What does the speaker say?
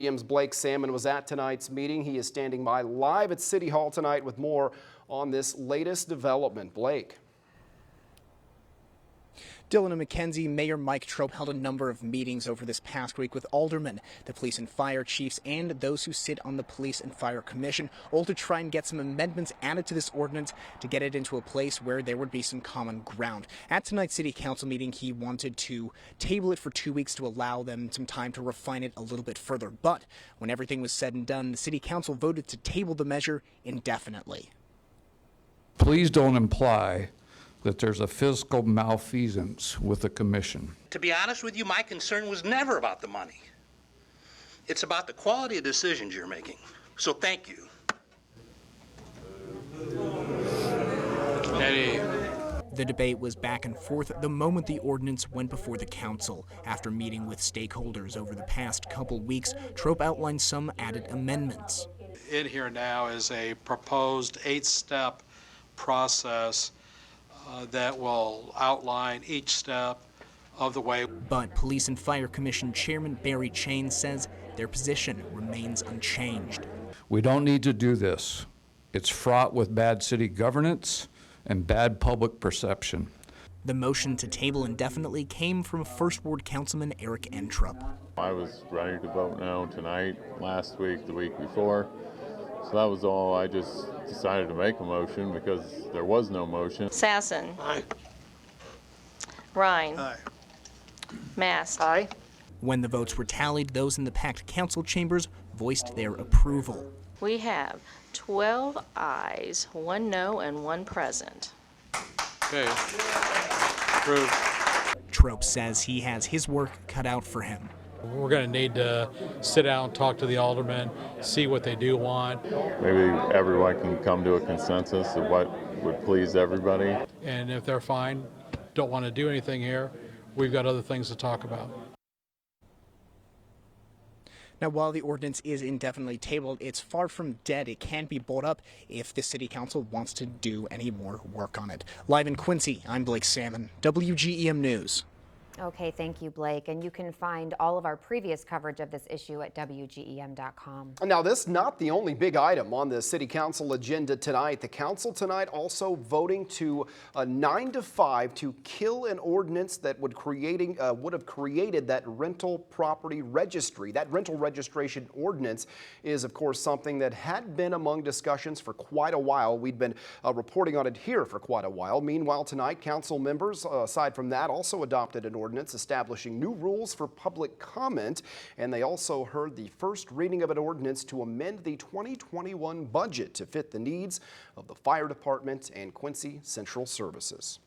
WGEM's Blake Salmon was at tonight's meeting. He is standing by live at City Hall tonight with more on this latest development. Blake. Dylan and McKenzie, Mayor Mike Trope held a number of meetings over this past week with aldermen, the police and fire chiefs, and those who sit on the Police and Fire Commission, all to try and get some amendments added to this ordinance to get it into a place where there would be some common ground. At tonight's City Council meeting, he wanted to table it for 2 weeks to allow them some time to refine it a little bit further. But when everything was said and done, the City Council voted to table the measure indefinitely. Please don't imply that there's a fiscal malfeasance with the commission. To be honest with you, my concern was never about the money. It's about the quality of decisions you're making. So thank you. Eddie. The debate was back and forth the moment the ordinance went before the council. After meeting with stakeholders over the past couple weeks, Trope outlined some added amendments. In here now is a proposed 8-step process that will outline each step of the way. But Police and Fire Commission Chairman Barry Chain says their position remains unchanged. We don't need to do this. It's fraught with bad city governance and bad public perception. The motion to table indefinitely came from First Ward Councilman Eric Entrup. I was ready to vote no tonight, last week, the week before. So that was all. I just decided to make a motion because there was no motion. Sasson. Aye. Rhine. Aye. Mast. Aye. When the votes were tallied, those in the packed council chambers voiced their approval. We have 12 ayes, 1 no, and 1 present. Okay. Approved. Trope says he has his work cut out for him. We're going to need to sit down and talk to the aldermen, see what they do want. Maybe everyone can come to a consensus of what would please everybody. And if they're fine, don't want to do anything here, we've got other things to talk about. Now, while the ordinance is indefinitely tabled, it's far from dead. It can be brought up if the City Council wants to do any more work on it. Live in Quincy, I'm Blake Salmon, WGEM News. Okay, thank you, Blake. And you can find all of our previous coverage of this issue at WGEM.com. Now, this is not the only big item on the City Council agenda tonight. The Council tonight also voting to 9-5 to kill an ordinance that would have created that rental property registry. That rental registration ordinance is, of course, something that had been among discussions for quite a while. We'd been reporting on it here for quite a while. Meanwhile, tonight, Council members, aside from that, also adopted an ordinance establishing new rules for public comment, and they also heard the first reading of an ordinance to amend the 2021 budget to fit the needs of the fire department and Quincy Central Services.